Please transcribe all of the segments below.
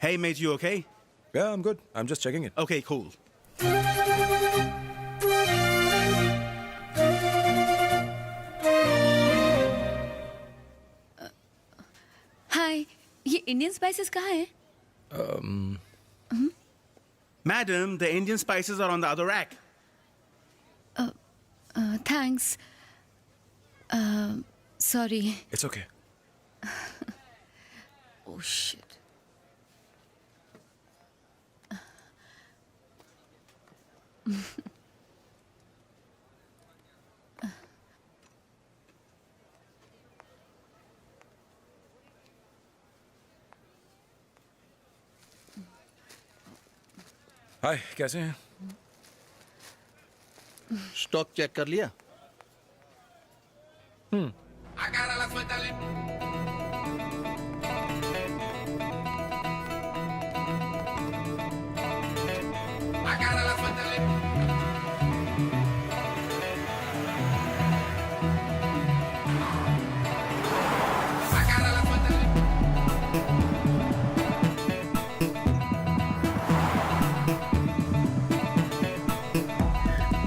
Hey, mate, you okay? Yeah, I'm good. I'm just checking it. Okay, cool. हाय, ये Indian spices कहाँ है? Madam, the Indian spices are on the other rack. Thanks. Sorry. It's okay. Oh shit. Hi, कैसे हैं? Stock check कर लिया?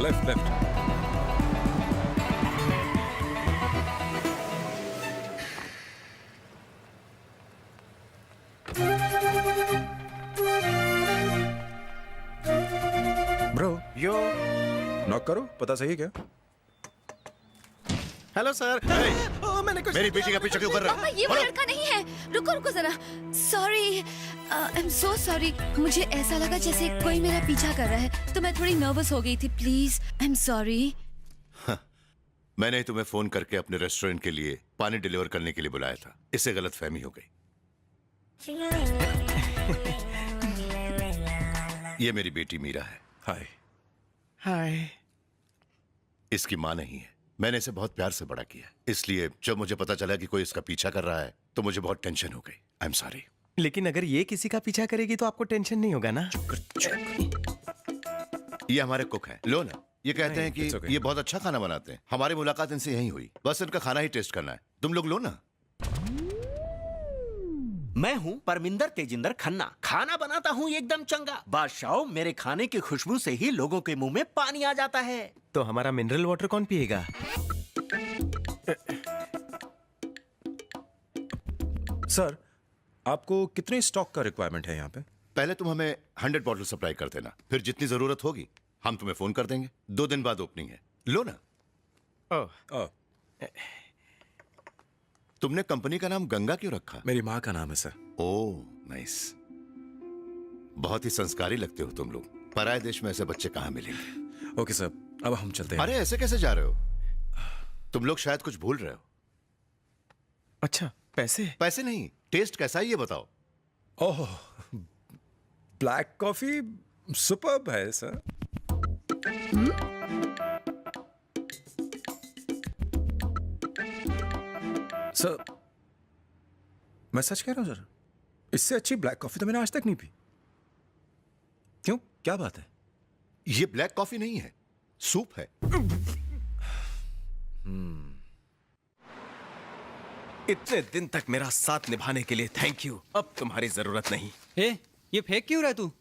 Left. Bro, यो knock करो. पता सही है क्या? Hello sir. मैंने कुछ मेरी बेटी का पीछे क्यों कर रहा पापा, ये वो लड़का नहीं है. रुको जरा. Sorry. I am so sorry. मुझे ऐसा लगा जैसे कोई मेरा पीछा कर रहा है, तो मैं थोड़ी नर्वस हो गई थी. Please, I am sorry. मैंने तुम्हें फोन करके अपने रेस्टोरेंट के लिए पानी डिलीवर करने के लिए बुलाया था. इससे गलतफहमी हो गई. ये मेरी बेटी मीरा है. हाय. हाय. इसकी माँ नहीं है. मैंने इसे बहुत प्यार से बड़ा किया, इसलिए जब मुझे पता चला कि कोई इसका पीछा कर रहा है तो मुझे बहुत टेंशन हो गई. I am sorry. लेकिन अगर ये किसी का पीछा करेगी तो आपको टेंशन नहीं होगा ना? ये हमारे कुक हैं. लो ना. ये कहते हैं कि it's okay. ये बहुत अच्छा खाना बनाते हैं. हमारी मुलाकात इनसे यहीं हुई. बस इनका खाना ही टेस्ट करना है. तुम लोग लो ना. मैं हूँ परमिंदर तेजिंदर खन्ना. खाना बनाता हूँ एकदम चंगा. बादशाह, मेरे खाने की खुशबू से ही लोगों के मुंह में पानी आ जाता है. तो हमारा मिनरल वाटर कौन पिएगा? सर, आपको कितने स्टॉक का रिक्वायरमेंट है यहाँ पे? पहले तुम हमें 100 बॉटल सप्लाई कर देना. फिर जितनी जरूरत होगी हम तुम्हें फोन कर देंगे. 2 दिन बाद ओपनिंग है. लो ना. ओह, तुमने कंपनी का नाम गंगा क्यों रखा? मेरी माँ का नाम है सर. Oh nice. बहुत ही संस्कारी लगते हो तुम लोग. पराये देश में ऐसे बच्चे कहाँ मिलेंगे. ओके सर, अब हम चलते हैं. अरे ऐसे कैसे जा रहे हो? तुम लोग शायद कुछ भूल रहे हो. अच्छा, पैसे? पैसे नहीं, टेस्ट कैसा है ये बताओ. ओह, ब्लैक कॉफी सुपर्ब है सर. सर, मैं सच कह रहा हूं सर. इससे अच्छी ब्लैक कॉफी तो मैंने आज तक नहीं पी. क्यों, क्या बात है? ये ब्लैक कॉफी नहीं है, सूप है. इतने दिन तक मेरा साथ निभाने के लिए थैंक यू. अब तुम्हारी जरूरत नहीं. ये फेंक क्यों रहा तू?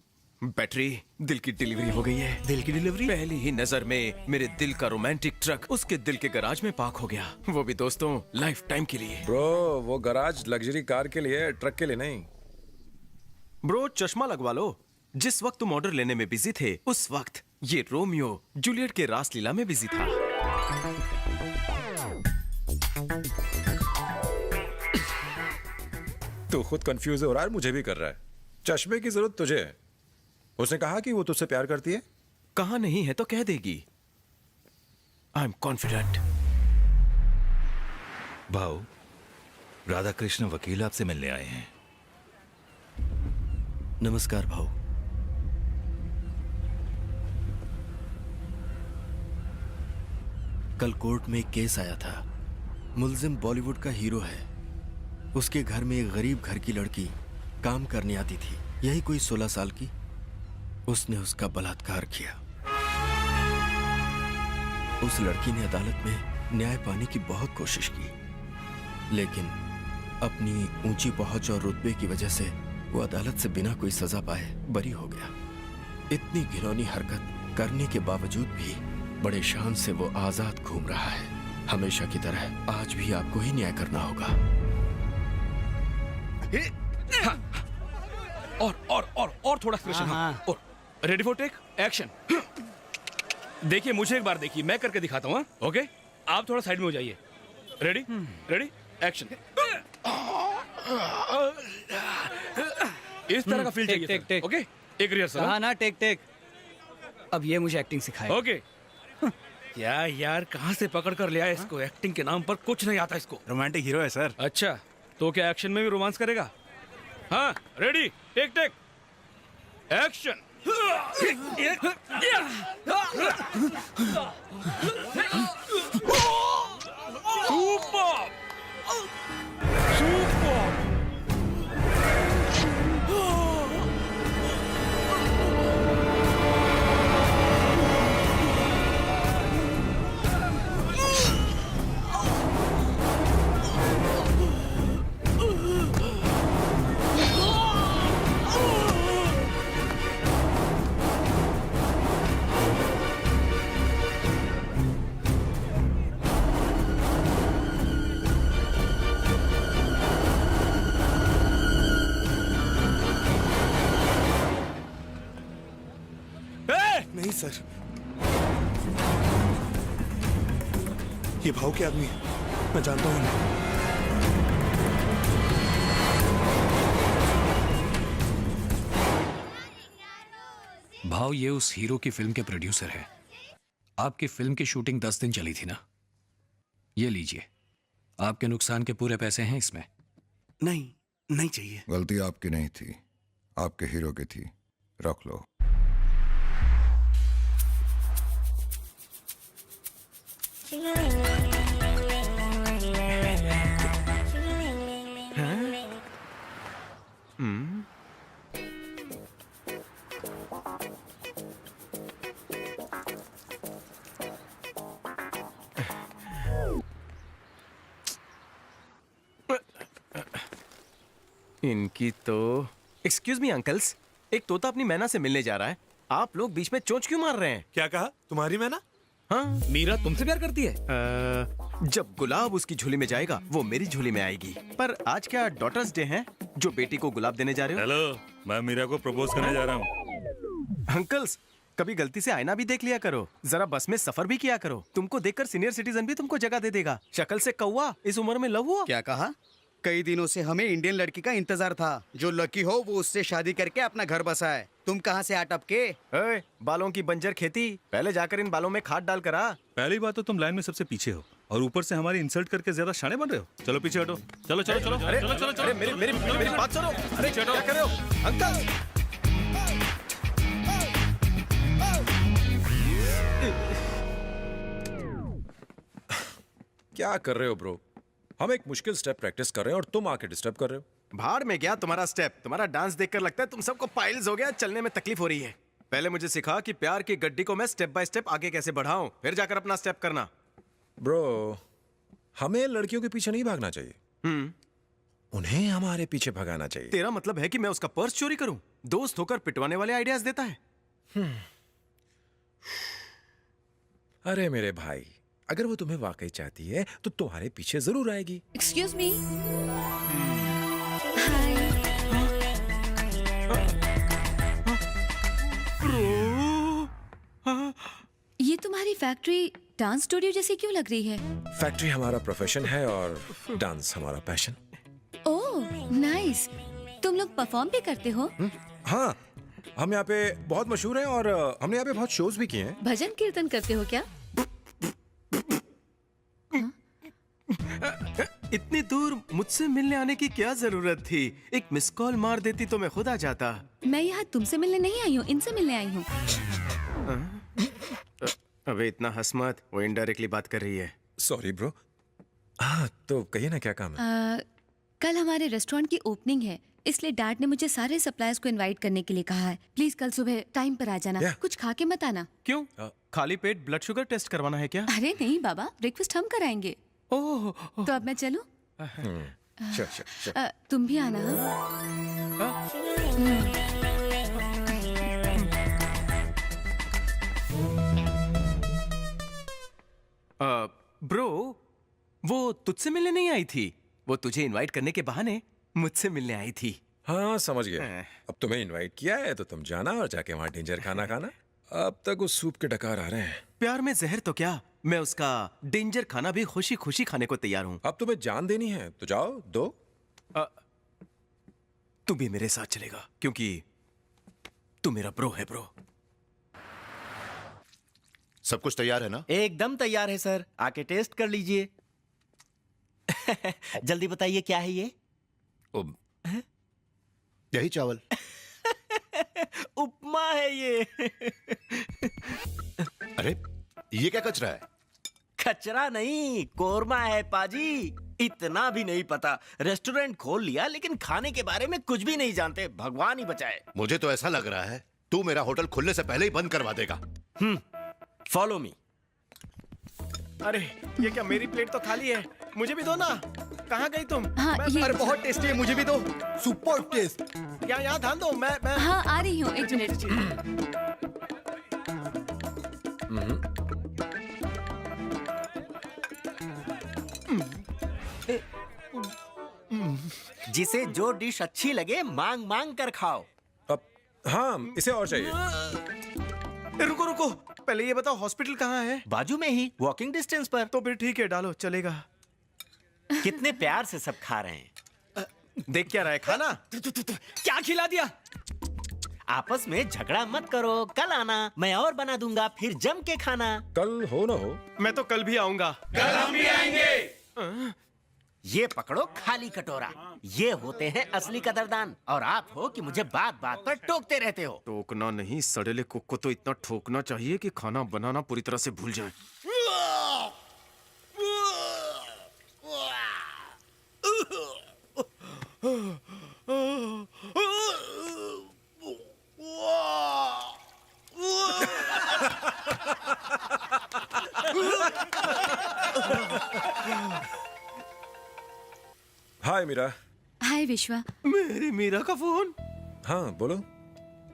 बैटरी, दिल की डिलीवरी हो गई है. दिल की डिलीवरी? पहली ही नजर में मेरे दिल का रोमांटिक ट्रक उसके दिल के गराज में पार्क हो गया. वो भी दोस्तों लाइफ टाइम के लिए. ब्रो, वो गराज लग्जरी कार के लिए, ट्रक के लिए नहीं. ब्रो, चश्मा लगवा लो. जिस वक्त तुम ऑर्डर लेने में बिजी थे, उस वक्त ये रोमियो जूलियट के रासलीला में बिजी था. तू खुद कंफ्यूज हो रहा है, मुझे भी कर रहा है. चश्मे की जरूरत तुझे है. उसने कहा कि वो तुझसे प्यार करती है. कहा नहीं है तो कह देगी. I am confident. भाऊ, राधा कृष्ण वकील आपसे मिलने आए हैं. नमस्कार भाऊ. कल कोर्ट में एक केस आया था. मुलजिम बॉलीवुड का हीरो है. उसके घर में एक गरीब घर की लड़की काम करने आती थी. यही कोई 16 साल की. उसने उसका बलात्कार किया. उस लड़की ने अदालत में न्याय पाने की बहुत कोशिश की, लेकिन अपनी ऊंची पहुंच और रुतबे की वजह से वो अदालत से बिना कोई सजा पाए बरी हो गया। इतनी घिनौनी हरकत करने के बावजूद भी बड़े शान से वो आजाद घूम रहा है। हमेशा की तरह आज भी आपको ही न्याय करना होगा। और थोड़ा एक्सप्रेशन। हाँ। और रेडी फॉर टेक एक्शन। देखिए मुझे एक बार देखिए, मैं करके दिखाता हूँ। ओके, आप थोड़ा साइड में हो जाइए। Ready ready action. इस तरह का फील चाहिए टेक, सर। टेक। ओके, एक रिहर्सल। हाँ ना, टेक टेक। अब ये मुझे एक्टिंग सिखाए। ओके। क्या यार, कहाँ से पकड़ कर लिया इसको? एक्टिंग के नाम पर कुछ नहीं आता इसको। रोमांटिक हीरो है सर। अच्छा, तो क्या एक्शन में भी रोमांस करेगा? हाँ, ready take take action. Super super. नहीं सर, ये भाव के आदमी है, मैं जानता हूँ इन्हें। भाव ये उस हीरो की फिल्म के प्रोड्यूसर है। आपकी फिल्म की शूटिंग 10 दिन चली थी ना? ये लीजिए, आपके नुकसान के पूरे पैसे हैं इसमें। नहीं, नहीं चाहिए। गलती आपकी नहीं थी, आपके हीरो की थी। रख लो। इनकी तो। एक्सक्यूज मी अंकल्स, एक तोता अपनी मैना से मिलने जा रहा है, आप लोग बीच में चोंच क्यों मार रहे हैं? क्या कहा? तुम्हारी मैना? हाँ, मीरा तुमसे प्यार करती है? जब गुलाब उसकी झोली में जाएगा वो मेरी झोली में आएगी। पर आज क्या डॉटर्स डे है जो बेटी को गुलाब देने जा रहे हो? हेलो, मैं मीरा को प्रपोज करने जा रहा हूँ। अंकल्स, कभी गलती से आईना भी देख लिया करो, जरा बस में सफर भी किया करो। तुमको देखकर सीनियर सिटीजन भी तुमको जगह दे देगा। शक्ल से कौवा, इस उम्र में लव हुआ? क्या कहा? कई दिनों से हमें इंडियन लड़की का इंतजार था, जो लकी हो वो उससे शादी करके अपना घर बसाए। तुम कहाँ से आटप के? बालों की बंजर खेती, पहले जाकर इन बालों में खाद डाल कर आ। पहली बात तो तुम लाइन में सबसे पीछे हो और ऊपर से हमारी इंसल्ट करके ज्यादा शाने बन रहे हो। चलो पीछे हटो। चलो चलो चलो अरे चलो चलो अरे मेरी बात सुनो। अरे क्या कर रहे हो अंकल? क्या कर रहे हो ब्रो? हम एक मुश्किल स्टेप प्रैक्टिस कर रहे हैं और तुम आके डिस्टर्ब कर रहे हो। भाड़ में गया तुम्हारा स्टेप। तुम्हारा डांस देखकर लगता है तुम सबको पाइल्स हो गया, चलने में तकलीफ हो रही है। पहले मुझे सिखा कि प्यार की गड्डी को मैं स्टेप बाय स्टेप आगे कैसे बढ़ाऊं, फिर जाकर अपना स्टेप करना। ब्रो, हमें लड़कियों के पीछे नहीं भागना चाहिए, उन्हें हमारे पीछे भगाना चाहिए। तेरा मतलब है कि मैं उसका पर्स चोरी करूं? दोस्त होकर पिटवाने वाले आइडियाज देता है। अरे मेरे भाई, अगर वो तुम्हें वाकई चाहती है तो तुम्हारे पीछे जरूर आएगी। Excuse me. हाय। ये तुम्हारी फैक्ट्री डांस स्टूडियो जैसी क्यों लग रही है? फैक्ट्री हमारा प्रोफेशन है और डांस हमारा पैशन। Oh nice. तुम लोग परफॉर्म भी करते हो? हाँ, हम यहाँ पे बहुत मशहूर हैं और हमने यहाँ पे बहुत शोज भी किए हैं। भजन कीर्तन करते हो क्या? इतनी दूर मुझसे मिलने आने की क्या जरूरत थी? एक मिस कॉल मार देती तो मैं खुद आ जाता। मैं यहाँ तुमसे मिलने नहीं आई हूँ, इनसे मिलने आई हूँ। अबे इतना हंस मत, वो इनडायरेक्टली बात कर रही है। Sorry bro. हाँ, तो कहिए ना क्या काम है? कल हमारे रेस्टोरेंट की ओपनिंग है, इसलिए डैड ने मुझे सारे सप्लायर्स को इनवाइट करने के लिए कहा है। प्लीज कल सुबह टाइम पर आ जाना। Yeah. कुछ खा के मत आना। क्यों? खाली पेट ब्लड शुगर टेस्ट करवाना है क्या? अरे नहीं बाबा, ब्रेकफास्ट हम कराएंगे। ओह, तो अब मैं चलूं? Sure sure sure. तुम भी आना। हाँ? ब्रो, वो तुझसे मिलने नहीं आई थी, वो तुझे इनवाइट करने के बहाने मुझसे मिलने आई थी। हाँ समझ गया। अब तुम्हें इनवाइट किया है तो तुम जाना और जाके वहाँ डेंजर खाना खाना। अब तक उस सूप के डकार आ रहे हैं। प्यार में जहर तो क्या, मैं उसका डेंजर खाना भी खुशी खुशी खाने को तैयार हूँ। अब तुम्हें जान देनी है तो जाओ दो। तू भी मेरे साथ चलेगा क्योंकि तू मेरा ब्रो है ब्रो। सब कुछ तैयार है ना? एकदम तैयार है सर, आके टेस्ट कर लीजिए। जल्दी बताइए क्या है ये? यही चावल। उपमा है ये। अरे ये क्या कचरा है? कचरा नहीं, कोरमा है पाजी। इतना भी नहीं पता, रेस्टोरेंट खोल लिया लेकिन खाने के बारे में कुछ भी नहीं जानते, भगवान ही बचाए। मुझे तो ऐसा लग रहा है तू मेरा होटल खुलने से पहले ही बंद करवा देगा। Follow me. अरे ये क्या, मेरी प्लेट तो खाली है, मुझे भी दो ना। कहाँ गई तुम? हाँ, ये अरे बहुत टेस्टी है, मुझे भी दो। Super taste. यहाँ ध्यान दो, मैं हाँ आ रही हूँ, एक मिनट। जिसे जो डिश अच्छी लगे मांग मांग कर खाओ। अब हाँ, इसे और चाहिए। रुको रुको, पहले ये बताओ हॉस्पिटल कहाँ है? बाजू में ही, वॉकिंग डिस्टेंस पर। तो फिर ठीक है, डालो, चलेगा। कितने प्यार से सब खा रहे हैं। देख क्या रहा है खाना? क्या खिला दिया? आपस में झगड़ा मत करो, कल आना, मैं और बना दूंगा, फिर जम के खाना। कल हो ना हो, मैं तो कल भी आऊंगा। कल हम भी आएंगे। ये पकड़ो खाली कटोरा, ये होते हैं असली कदरदान, और आप हो कि मुझे बात बात पर टोकते रहते हो। टोकना नहीं, सड़ेले कुक को तो इतना ठोकना चाहिए कि खाना बनाना पूरी तरह से भूल जाए। हाय मीरा। हाय विश्वा। मेरी मीरा का फोन। हाँ बोलो।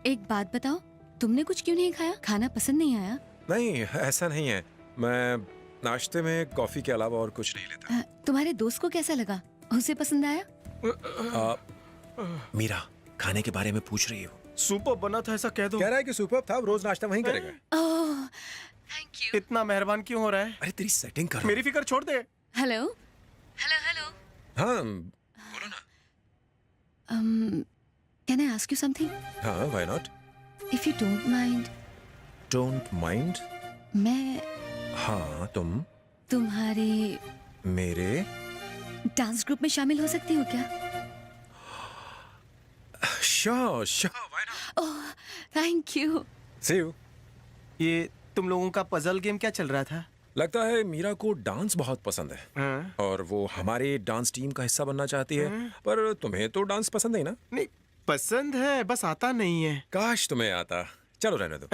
एक बात बताओ, तुमने कुछ क्यों नहीं खाया? खाना पसंद नहीं आया? नहीं ऐसा नहीं है, मैं नाश्ते में कॉफी के अलावा और कुछ नहीं लेता। तुम्हारे दोस्त को कैसा लगा? उसे पसंद आया? मीरा खाने के बारे में पूछ रही हो। सुपर बना था ऐसा कह दो। कह रहा है कि सुपर था, रोज नाश्ता वहीं करेगा। ओह थैंक यू। इतना मेहरबान क्यों हो रहा है? अरे तेरी सेटिंग कर। मेरी फिक्र छोड़ दे। Hello hello hello. हाँ बोलो ना। Can I ask you something? हाँ why not. If you don't mind. Don't mind? मैं हाँ तुम तुम्हारे मेरे डांस ग्रुप में शामिल हो सकती हूँ क्या? Sure sure why not. Oh thank you. See you. ये तुम लोगों का पजल गेम क्या चल रहा था? लगता है मीरा को डांस बहुत पसंद है और वो हमारे डांस टीम का हिस्सा बनना चाहती है। पर तुम्हें तो डांस पसंद नहीं ना? नहीं पसंद है, बस आता नहीं है। काश तुम्हें आता। चलो रहने दो।